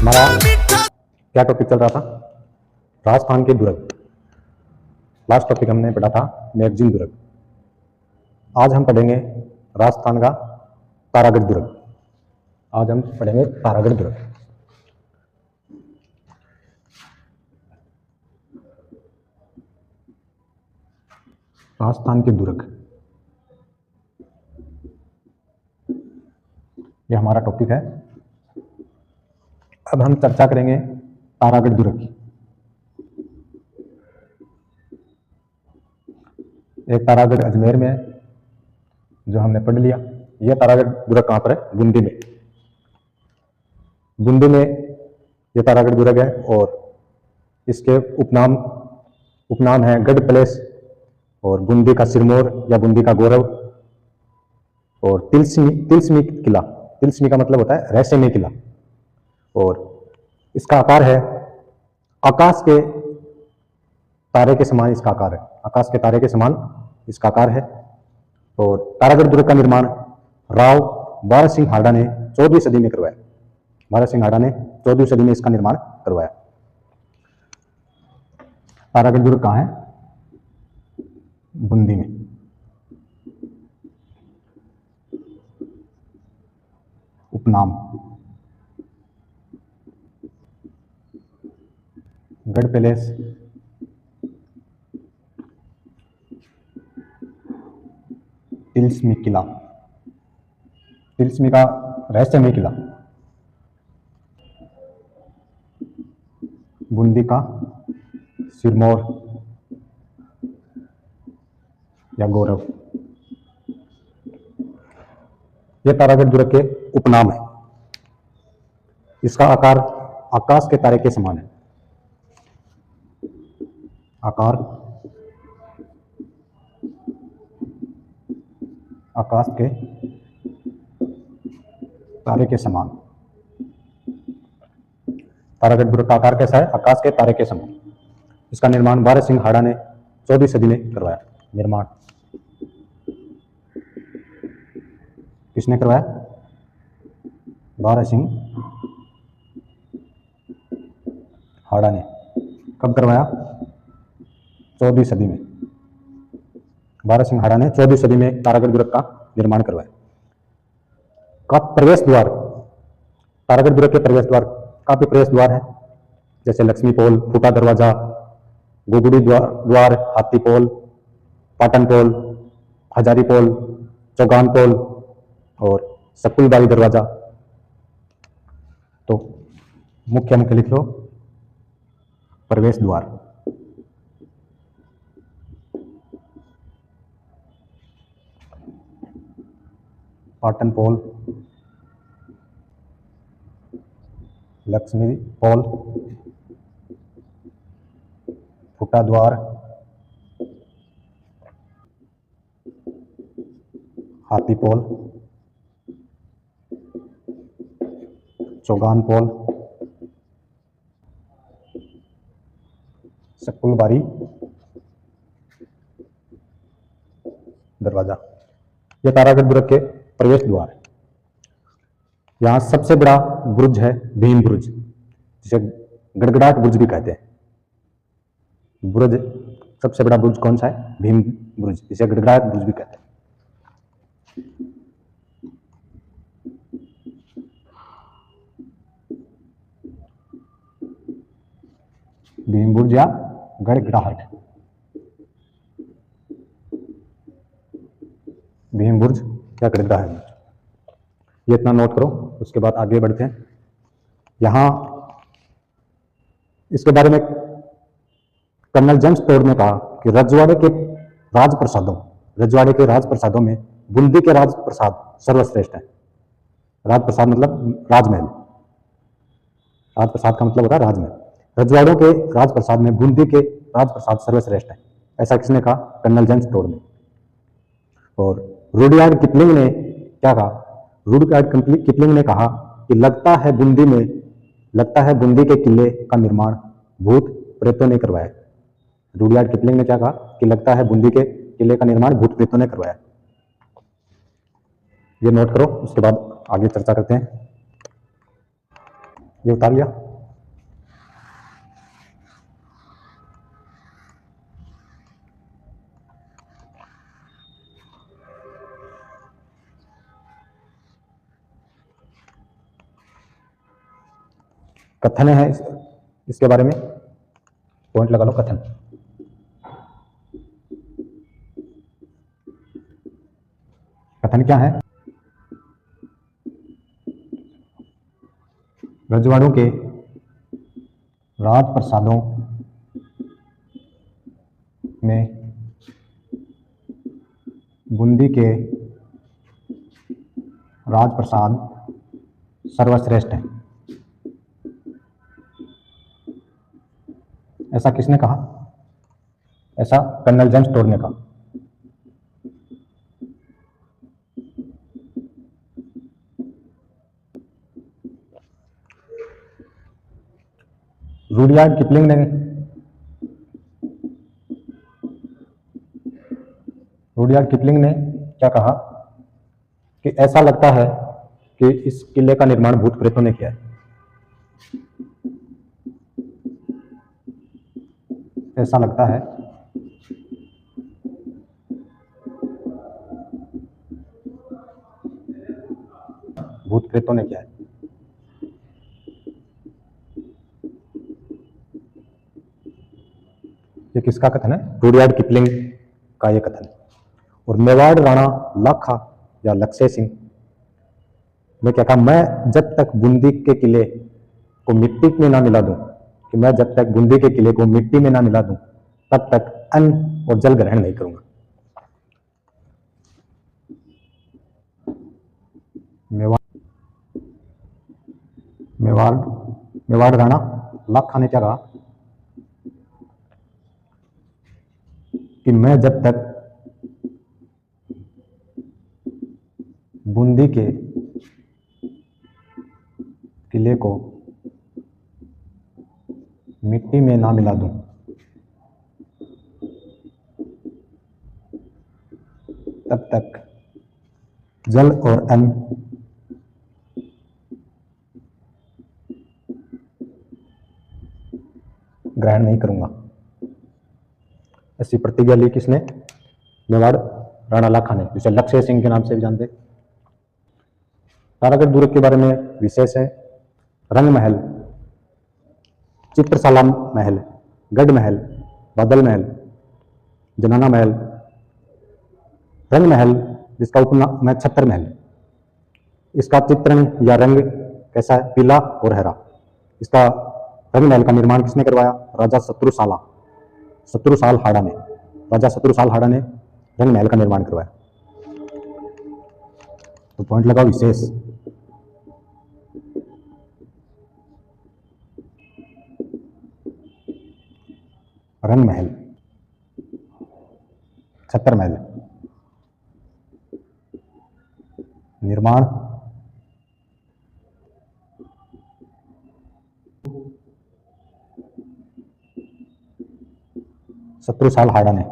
हमारा क्या टॉपिक चल रहा था? राजस्थान के दुर्ग। लास्ट टॉपिक हमने पढ़ा था मैगजीन दुर्ग। आज हम पढ़ेंगे राजस्थान का तारागढ़ दुर्ग। आज हम पढ़ेंगे तारागढ़ दुर्ग। राजस्थान के दुर्ग, ये हमारा टॉपिक है। अब हम चर्चा करेंगे तारागढ़ दुर्ग की। एक तारागढ़ अजमेर में है, जो हमने पढ़ लिया। यह तारागढ़ दुर्ग कहाँ पर है? बूंदी में। बूंदी में यह तारागढ़ दुर्ग है और इसके उपनाम है गढ़ पैलेस और बूंदी का सिरमौर या बूंदी का गौरव और तिलस्मी किला। तिलस्मी का मतलब होता है रहस्यमय किला। और इसका आकार है आकाश के तारे के समान। इसका आकार है आकाश के तारे के समान इसका आकार है। और तारागढ़ दुर्ग का निर्माण राव बारह सिंह हाड़ा ने 14वीं सदी में करवाया। बारह सिंह हाड़ा ने 14वीं सदी में इसका निर्माण करवाया। तारागढ़ दुर्ग कहाँ है? बूंदी में। उपनाम गढ़ पैलेस, तिलस्मी किला, तिलस्मी का रहस्यमय किला, बूंदी का सिरमौर या गौरव। यह तारागढ़ दुर्ग के उपनाम है। इसका आकार आकाश के तारे के समान है। आकार आकाश के तारे के समान। तारागढ़ दुर्ग का आकार कैसा है? आकाश के तारे के समान। इसका निर्माण बारह सिंह हाड़ा ने 14वीं सदी में करवाया। निर्माण किसने करवाया? बारह सिंह हाड़ा ने। कब करवाया? 14वीं सदी में। बारह सिंह हाड़ा ने 14वीं सदी में तारागढ़ दुर्ग का निर्माण करवाया। का प्रवेश द्वार, तारागढ़ दुर्ग के प्रवेश द्वार, काफी प्रवेश द्वार है, जैसे लक्ष्मी पोल, फूटा दरवाजा, गोगुड़ी द्वार, हाथी पोल, पाटन पोल, हजारी पोल, चौगान पोल और सकुलबाड़ी दरवाजा। तो मुख्य लिख लो प्रवेश द्वार। पाटन पोल, लक्ष्मी पोल, फूटा द्वार, हाथी पोल, चौगान पोल, सकुलबाड़ी दरवाजा। यह तारागढ़ दुर्ग के प्रवेश द्वार है। यहां सबसे बड़ा बुर्ज है भीम बुर्ज, जिसे गड़गड़ाहट बुर्ज भी कहते हैं। बुर्ज, सबसे बड़ा बुर्ज कौन सा है? भीम बुर्ज, जिसे गड़गड़ाहट बुर्ज भी कहते हैं। भीम बुर्ज या गड़गड़ाहट। भीम बुर्ज या गड़गड़ाहट बुर्ज, ये इतना नोट करो। उसके बाद आगे बढ़ते हैं। यहां इसके बारे में कर्नल जेम्स टोड ने कहा कि रजवाड़े के राजप्रसादों में बूंदी के राजप्रसाद सर्वश्रेष्ठ है। राजप्रसाद मतलब राजमहल। राजप्रसाद का मतलब होता है राजमहल। रजवाड़ों के राजप्रसाद में बूंदी के राजप्रसाद सर्वश्रेष्ठ है। ऐसा किसने कहा? कर्नल जेम्स टोड ने। और रुडयार्ड किपलिंग ने क्या कहा? रुडयार्ड किपलिंग ने कहा कि लगता है बूंदी के किले का निर्माण भूत प्रेतों ने करवाया। रुडयार्ड किपलिंग ने क्या कहा? कि लगता है बूंदी के किले का निर्माण भूत प्रेतों ने करवाया। ये नोट करो, उसके बाद आगे चर्चा करते हैं। ये उतार लिया। कथन है इसके बारे में, पॉइंट लगा लो। कथन, कथन क्या है? रजवाड़ों के राजप्रसादों में बूंदी के राजप्रसाद सर्वश्रेष्ठ है। ऐसा किसने कहा? ऐसा कर्नल जेम्स टोड ने कहा। रूडयार्ड किपलिंग ने क्या कहा कि ऐसा लगता है कि इस किले का निर्माण भूत प्रेतों ने किया है। ऐसा लगता है भूत प्रेतों ने किया है। ये किसका कथन है? रूडयार्ड किपलिंग का ये कथन है। और मेवाड़ राणा लाखा या लक्ष्य सिंह ने क्या कहा? मैं जब तक बूंदी के किले को मिट्टी में ना मिला दूं, कि मैं जब तक बूंदी के किले को मिट्टी में ना मिला दूं, तब तक अन्न और जल ग्रहण नहीं करूंगा। मेवाड़ राणा लाखा ने क्या कहा कि मैं जब तक बूंदी के किले को मिट्टी में ना मिला दूं, तब तक जल और अन्न ग्रहण नहीं करूंगा। ऐसी प्रतिज्ञा ली किसने? मेवाड़ राणा लाखा ने, जिसे लक्ष्य सिंह के नाम से भी जानते। तारागढ़ दुर्ग के बारे में विशेष है। रंग महल, चित्रशाला महल, गढ़ महल, बादल महल, जनाना महल। रंग महल जिसका उपनाम है छत्र महल, इसका चित्रण या रंग कैसा है? पीला और हरा। इसका रंग महल का निर्माण किसने करवाया? राजा शत्रुसाल हाड़ा ने। राजा शत्रुसाल हाड़ा ने रंग महल का निर्माण करवाया। तो पॉइंट लगाओ विशेष। रंग महल, छत्र महल निर्माण शत्रुसाल हाड़ा ने।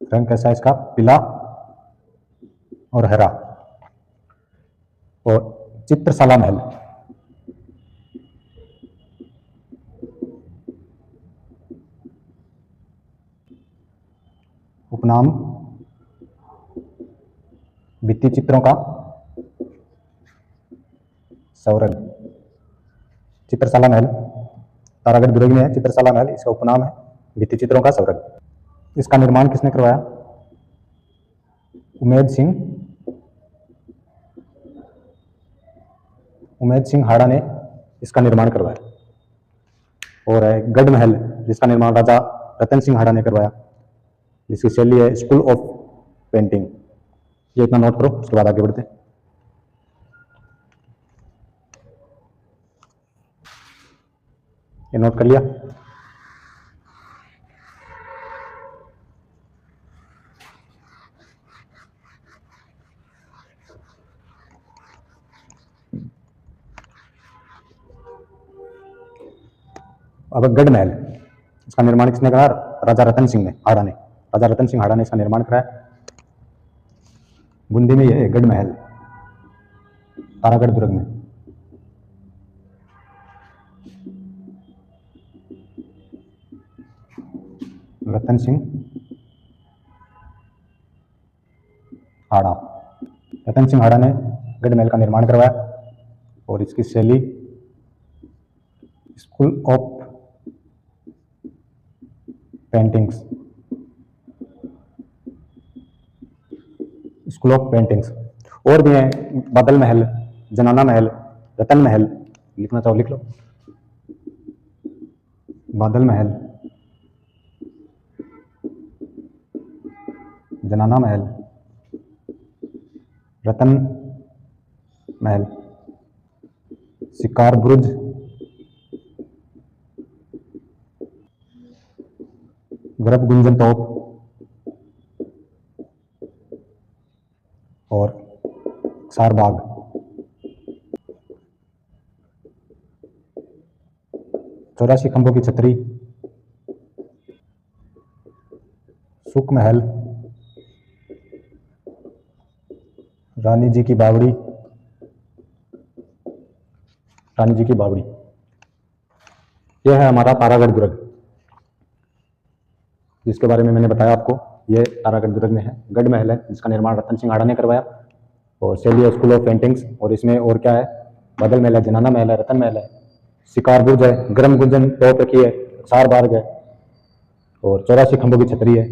रंग कैसा है इसका? पीला और हरा। और चित्रशाला महल, उपनाम भित्ति चित्रों का सौरभ। चित्रशाला महल तारागढ़ दुर्ग में है। चित्रशाला महल, इसका उपनाम है भित्ति चित्रों का सौरभ। इसका निर्माण किसने करवाया? उमेद सिंह हाड़ा ने इसका निर्माण करवाया। और है गढ़ महल, जिसका निर्माण राजा रतन सिंह हाड़ा ने करवाया, जिसकी शैली है स्कूल ऑफ पेंटिंग। ये इतना नोट करो, उसके बाद आगे बढ़ते हैं। ये नोट कर लिया? अब गढ़ महल, इसका निर्माण किसने करा? राजा रतन सिंह हाड़ा ने। राजा रतन सिंह हाड़ा ने इसका निर्माण कराया। बूंदी में ये गढ़ महल। तारागढ़ दुर्ग में रतन सिंह हाड़ा। रतन सिंह हाड़ा ने गढ़ महल का निर्माण करवाया और इसकी शैली school of paintings, school of paintings. और भी हैं बादल महल, जनाना महल, रतन महल, लिखना चाहो लिख लो। बादल महल, जनाना महल, रतन महल, शिकार बुर्ज, गर्भ गुंजन तोप और सारबाग। चौरासी खंभों की छतरी, सुख महल, रानी जी की बावड़ी, रानी जी की बावड़ी। यह है हमारा तारागढ़ दुर्ग, जिसके बारे में मैंने बताया आपको। यह तारागढ़ दुर्ग में है, गढ़ महल है जिसका निर्माण रतन सिंह हाड़ा ने करवाया और शैली स्कूल ऑफ पेंटिंग्स। और इसमें और क्या है, बादल महल है, जनाना महल है, रतन महल है, शिकार बुर्ज है, गर्म गुंजन तोप रखी है, सार बाग है और 84 खंभों की छतरी है,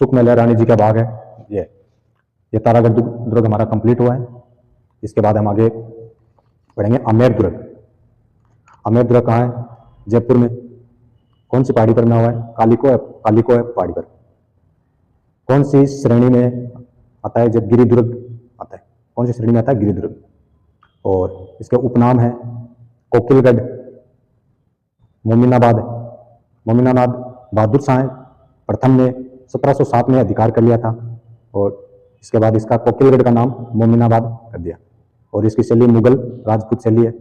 सुख महल है, रानी जी का बाग है। ये तारागढ़ दुर्ग हमारा कंप्लीट हुआ है। इसके बाद हम आगे बढ़ेंगे आमेर दुर्ग। आमेर दुर्ग कहाँ है? जयपुर में। कौन सी पहाड़ी पर बना हुआ है? कालिको है पहाड़ी पर। कौन सी श्रेणी में आता है जब गिरि दुर्ग आता है? कौन सी श्रेणी में आता है? गिरि दुर्ग। और इसके उपनाम है कोकिलगढ़, मोमिनाबाद। मोमिनाबाद बहादुर शाह प्रथम ने 1707 में अधिकार कर लिया था और इसके बाद इसका कोकिलगढ़ का नाम मोमिनाबाद कर दिया। और इसकी शैली मुगल राजपूत शैली है,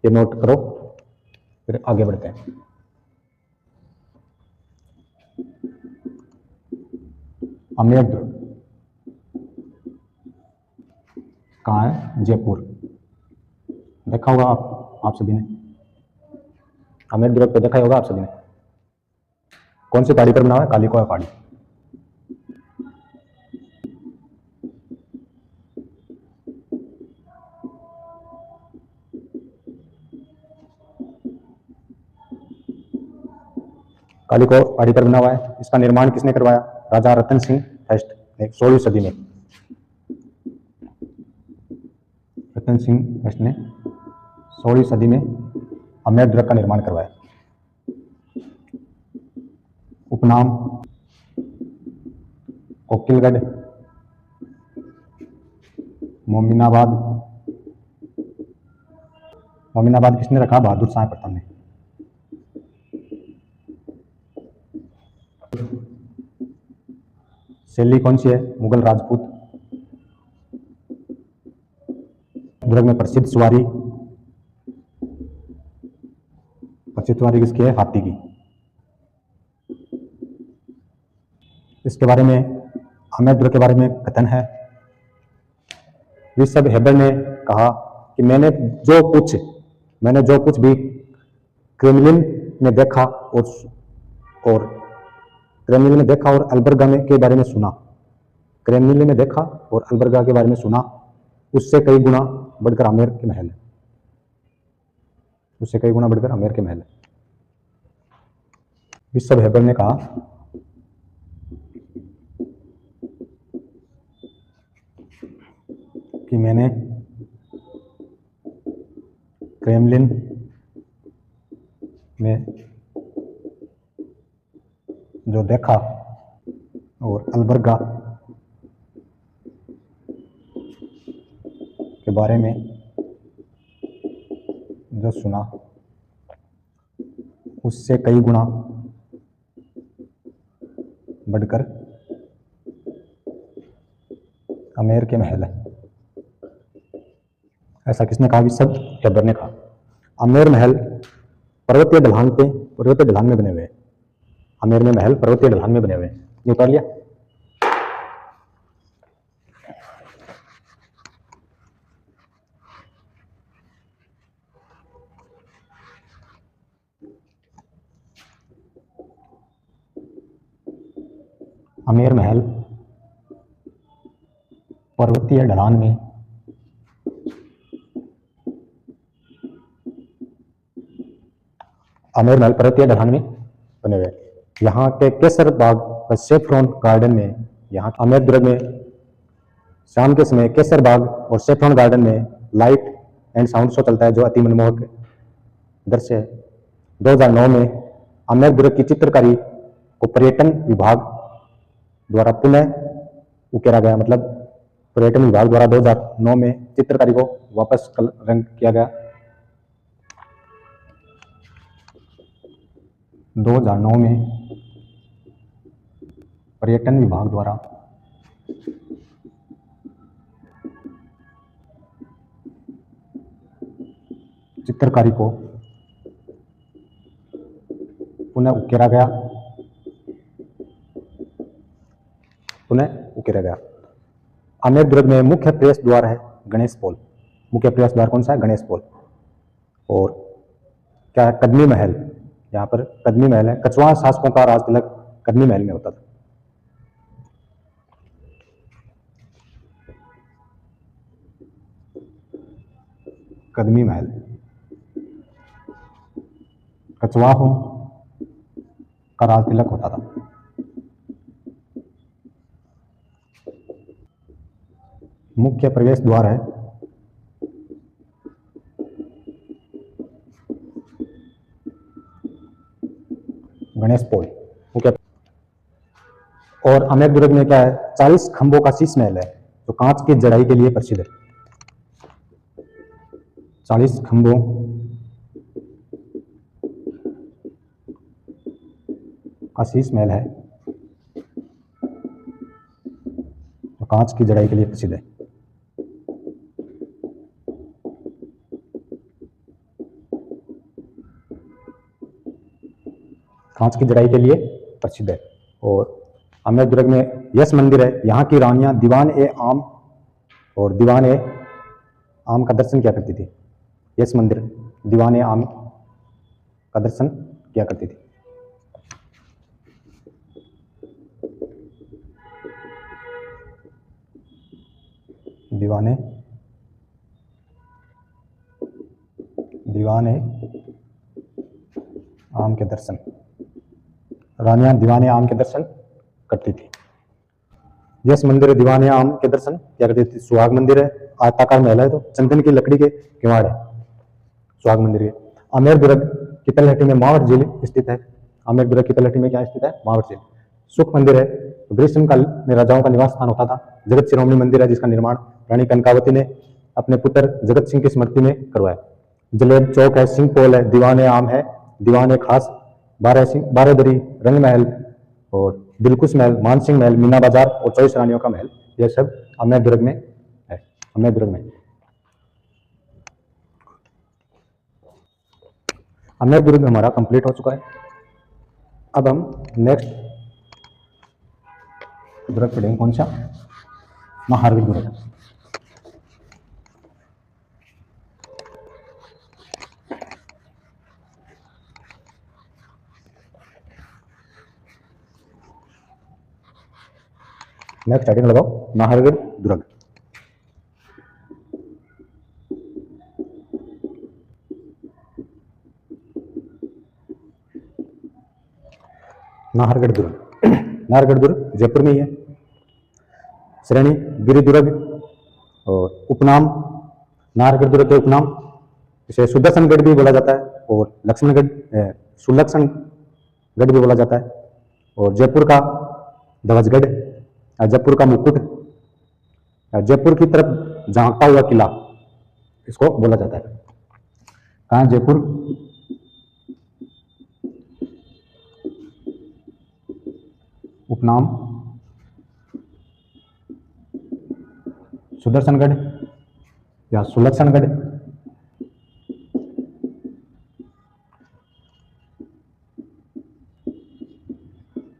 ये नोट करो। फिर आगे बढ़ते हैं। आमेर दुर्ग कहाँ है? जयपुर। देखा होगा आप सभी ने, आमेर दुर्ग पे देखा होगा आप सभी ने। कौन सी पहाड़ी पर बना हुआ है? कालिको पहाड़ी। कालिको पहाड़ी पर बना हुआ है। इसका निर्माण किसने करवाया? राजा रतन सिंह फर्स्ट ने 16वीं सदी में। रतन सिंह फर्स्ट ने 16वीं सदी में आमेर दुर्ग का निर्माण करवाया। उपनाम कोकिलगढ़, मोमिनाबाद। मोमिनाबाद किसने रखा? बहादुर शाह प्रथम ने। शैली कौन सी है? मुगल राजपूत। दुर्ग में प्रसिद्ध सवारी किसकी है? हाथी की। इसके बारे में, आमेर दुर्ग के बारे में कथन है, विशब हेबर ने कहा कि मैंने जो कुछ भी क्रेमलिन में देखा और क्रेमलिन में देखा और अल्बर्गा के बारे में सुना, क्रेमलिन में देखा और अल्बर्गा के बारे में सुना, उससे कई गुना बढ़कर आमेर के महल है। उससे कई गुना बढ़कर आमेर के महल है। विशब हेबर ने कहा कि मैंने क्रेमलिन में जो देखा और अल्बर्गा के बारे में जो सुना, उससे कई गुना बढ़कर आमेर के महल है। ऐसा किसने कहा? विशब हेबर ने कहा। आमेर महल पर्वतीय ढलान में बने हुए हैं। आमेर में महल पर्वतीय ढलान में बने हुए हैं। ये उतार लिया। आमेर महल पर्वतीय ढलान में आमेर महल पर्वतीय ढलान में बने हुए। यहाँ के केसर बाग व सेफ्रॉन गार्डन में, यहाँ आमेर दुर्ग में शाम के समय केसर बाग और सेफ्रॉन गार्डन में लाइट एंड साउंड शो चलता है जो अति मनमोहक दृश्य है। 2009 में आमेर दुर्ग की चित्रकारी को पर्यटन विभाग द्वारा पुनः उकेरा गया, मतलब पर्यटन विभाग द्वारा 2009 में चित्रकारी को वापस रंग किया गया। 2009 में पर्यटन विभाग द्वारा चित्रकारी को पुनः उकेरा गया, आमेर दुर्ग में मुख्य प्रवेश द्वार है गणेश पोल। मुख्य प्रवेश द्वार कौन सा है? गणेश पोल। और क्या है? कदमी महल। यहाँ पर कदमी महल है। कछवाहा शासकों का राज तिलक कदमी महल में होता था। कदमी महल कछवाहों का राज तिलक होता था। मुख्य प्रवेश द्वार है गणेश पोल। मुख्य और आमेर दुर्ग में क्या है? 40 खंभों का शीश महल है जो कांच की जड़ाई के लिए प्रसिद्ध है। 40 खंभों का शीश महल है जो कांच की जड़ाई के लिए प्रसिद्ध है। कांच की जड़ाई के लिए प्रसिद्ध है। और आमेर दुर्ग में यश मंदिर है। यहाँ की रानियां दीवान ए आम और दीवान ए आम का दर्शन किया करती थी। यश मंदिर दीवान ए आम का दर्शन किया करती थी। दीवाने आम के दर्शन, रानियां दीवाने आम के दर्शन करती थी। यश मंदिर है, दीवाने आम के दर्शन क्या करती थी। सुहाग मंदिर है, आयताकार महल है, तो चंदन की लकड़ी के किवाड़ है सुहाग मंदिर के। आमेर दुर्ग की तलहटी में मावट झील स्थित है। आमेर दुर्ग की तलहटी में क्या स्थित है? मावट झील। सुख मंदिर है, तो ग्रीष्म काल में राजाओं का निवास स्थान होता था। जगत शिरोमणि मंदिर है जिसका निर्माण रानी कनकावती ने अपने पुत्र जगत सिंह की स्मृति में करवाया। जलेब चौक है, सिंह पोल है, दीवाने आम है, दीवाने खास, बारादरी, रंग महल और दिलकुश महल, मानसिंह महल, मीना बाजार और 24 रानियों का महल, यह सब आमेर दुर्ग में है। आमेर दुर्ग में आमेर दुर्ग हमारा कंप्लीट हो चुका है। अब हम नेक्स्ट दुर्ग पढ़ेंगे। कौन सा? नाहरगढ़ दुर्ग। नेक्स्ट हेडिंग लगाओ, नाहरगढ़ दुर्ग। नाहरगढ़ दुर्ग। नाहरगढ़ दुर्ग जयपुर में ही है। श्रेणी गिरि दुर्ग और उपनाम नाहरगढ़ दुर्ग के उपनाम, इसे सुदर्शनगढ़ भी बोला जाता है और लक्ष्मणगढ़, सुलक्षणगढ़ भी बोला जाता है। और जयपुर का ध्वजगढ़, जयपुर का मुकुट, जयपुर की तरफ झांकता हुआ किला, इसको बोला जाता है। कहाँ है जयपुर? उपनाम सुदर्शनगढ़ या सुलक्षणगढ़।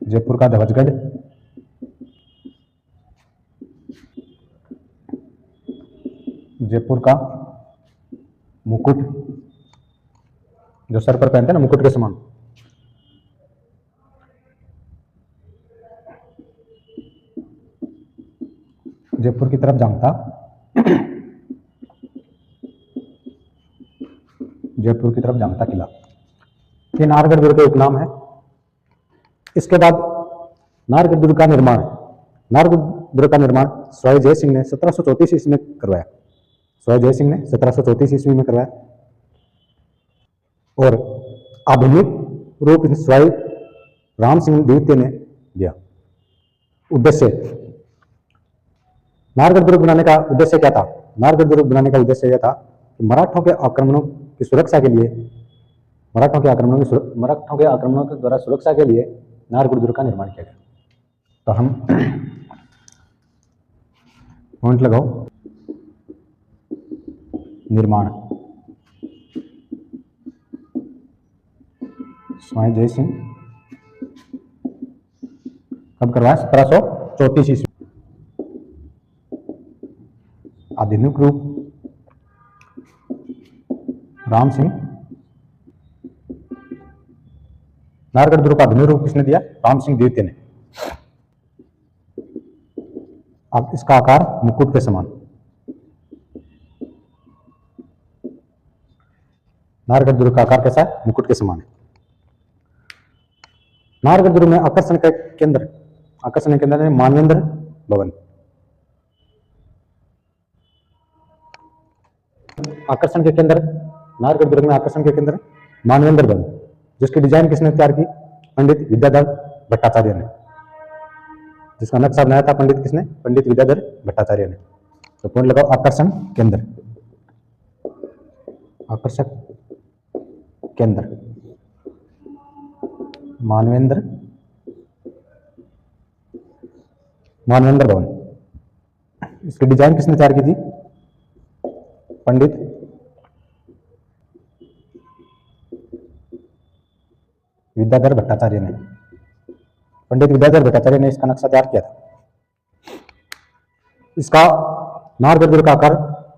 जयपुर का ध्वजगढ़, जयपुर का मुकुट, जो सर पर पहनते हैं ना मुकुट के समान, जयपुर की तरफ झांकता, जयपुर की तरफ झांकता किला, ये नाहरगढ़ दुर्ग के उपनाम है। इसके बाद नाहरगढ़ दुर्ग का निर्माण, नाहरगढ़ दुर्ग का निर्माण सवाई जय सिंह ने 1734 ईस्वी में करवाया। सवाई जय सिंह ने 1734 ईस्वी में करवाया और आधुनिक रूप सवाई राम सिंह द्वितीय ने दिया। उद्देश्य, नाहरगढ़ दुर्ग बनाने का उद्देश्य क्या था? नाहरगढ़ दुर्ग बनाने का उद्देश्य यह था कि मराठों के आक्रमणों की सुरक्षा के लिए, मराठों के आक्रमणों के द्वारा सुरक्षा के लिए नाहरगढ़ दुर्ग का निर्माण किया गया। तो हम पॉइंट लगाओ, निर्माण सवाई जय सिंह कब करवाया? 1734 ईस्वी। आधुनिक रूप राम सिंह, नाहरगढ़ दुर्ग का आधुनिक रूप किसने दिया? राम सिंह द्वितीय ने। अब इसका आकार मुकुट के समान, नाहरगढ़ दुर्ग का आकार कैसा है? मुकुट के समान है। नाहरगढ़ दुर्ग में आकर्षण के केंद्र है मानवेंद्र भवन। आकर्षण के केंद्र, नाहरगढ़ दुर्ग में आकर्षण के केंद्र मानवेंद्र भवन, जिसकी डिजाइन किसने तैयार की? पंडित विद्याधर भट्टाचार्य ने। जिसका नक्शा बनाया था पंडित विद्याधर भट्टाचार्य ने। तो पॉइंट लगाओ, आकर्षण केंद्र, आकर्षक केंद्र मानवेंद्र भवन। इसकी डिजाइन किसने तैयार की थी? पंडित विद्याधर भट्टाचार्य ने। पंडित विद्याधर भट्टाचार्य ने इसका नक्शा तैयार किया था। इसका नाहरगढ़ दुर्ग का आकार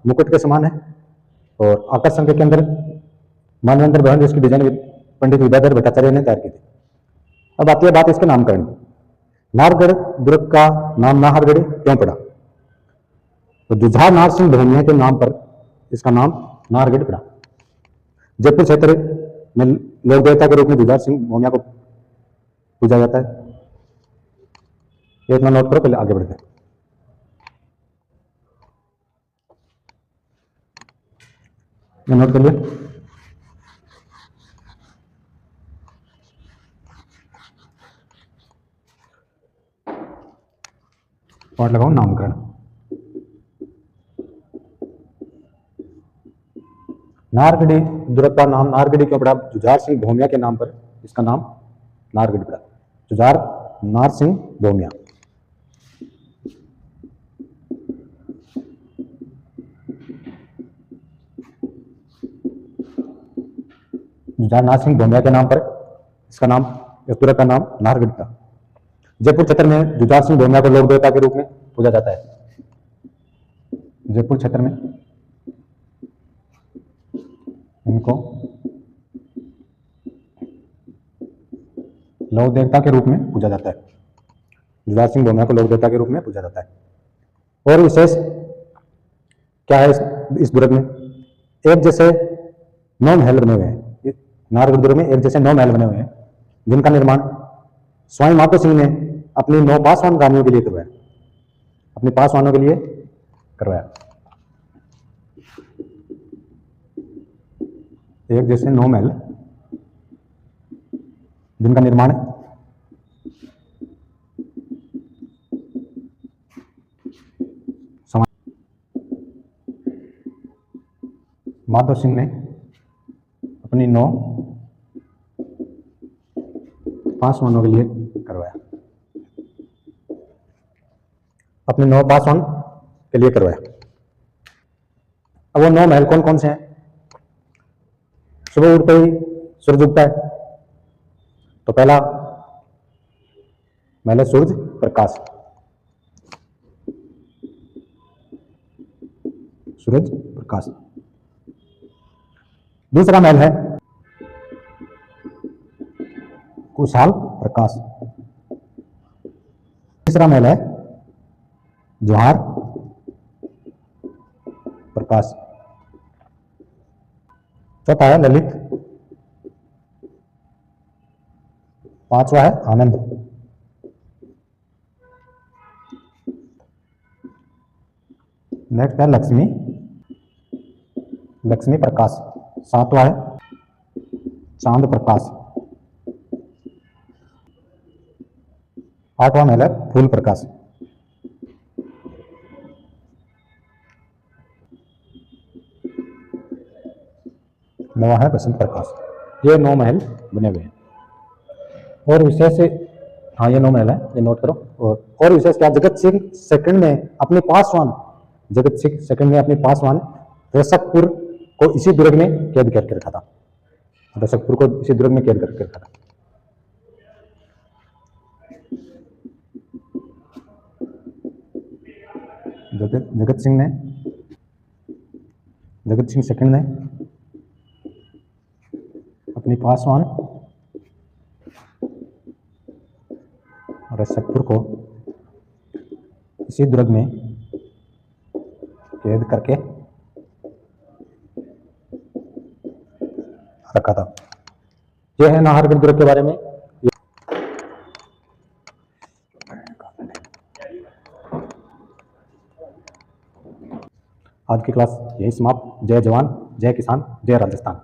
मुकुट के समान है और आकर्षण के केंद्र मानवेंद्र भवन, जिसकी डिजाइन पंडित विद्याधर भट्टाचार्य ने तैयार की थी। अब आती है बात इसके नामकरण की। नाहरगढ़ दुर्ग का नाम नाहरगढ़ क्यों पड़ा? तो जुझार नार सिंह भोमिया के नाम पर इसका नाम नाहरगढ़ पड़ा। जयपुर क्षेत्र में लोक देवता के रूप में जुझार सिंह भोमिया को पूजा जाता है। ये इतना नोट करो, पहले आगे बढ़ते हैं। नोट कर लिया? पॉइंट लगाओ, नामकरण। नाहरगढ़ दुर्ग का नाम नाहरगढ़ क्यों पड़ा? जुझार सिंह भोमिया के नाम पर इसका नाम नाहरगढ़ पड़ा। जुझार नार सिंह भोमिया। जुझार नार सिंह भोमिया के नाम पर इसका नाम, इस दुर्ग का नाम नाहरगढ़ था। जयपुर क्षेत्र में जुझार सिंह भोमिया को लोक देवता के रूप में पूजा जाता है। जयपुर क्षेत्र में इनको लोक देवता के रूप में पूजा जाता है। जुझार सिंह भोमिया को लोक देवता के रूप में पूजा जाता है। और विशेष क्या है इस दुर्ग में? एक जैसे 9 महल बने हुए हैं। नाहरगढ़ दुर्ग में एक जैसे 9 महल बने हुए हैं, जिनका निर्माण स्वामी माधो सिंह ने अपनी 9 पासवान रानियों के लिए करवाया। अपने पासवानों के लिए करवाया। एक जैसे 9 महल, जिनका निर्माण माधो सिंह ने अपनी 9 पासवानों के लिए करवाया। अपने 9 पासवान के लिए करवाया। अब वो 9 महल कौन कौन से हैं? सुबह उठते ही सूरज उगता है, तो पहला महल है सूरज प्रकाश। सूरज प्रकाश। दूसरा महल है कुशाल प्रकाश। तीसरा महल है जोहार प्रकाश। चौथा है ललित। पांचवा है आनंद। नेक्स्ट है लक्ष्मी, लक्ष्मी प्रकाश। सातवां है चांद प्रकाश। आठवां महल है फूल प्रकाश। नवा है बसंत प्रकाश। ये 9 महल बने हुए हैं। और विशेष, हाँ ये 9 महल है, ये नोट करो। और विशेष क्या, जगत सिंह सेकंड ने अपने पासवान, जगत सिंह सेकंड ने अपने पासवान रसकपुर को इसी दुर्ग में कैद करके रखा था। रसकपुर को इसी दुर्ग में कैद करके रखा था। जगत सिंह सेकंड ने अपनी पासवान रसकपुर को इसी दुर्ग में कैद करके रखा था। यह है नाहरगढ़ दुर्ग के बारे में। आज की क्लास यही समाप्त। जय जवान, जय किसान, जय राजस्थान।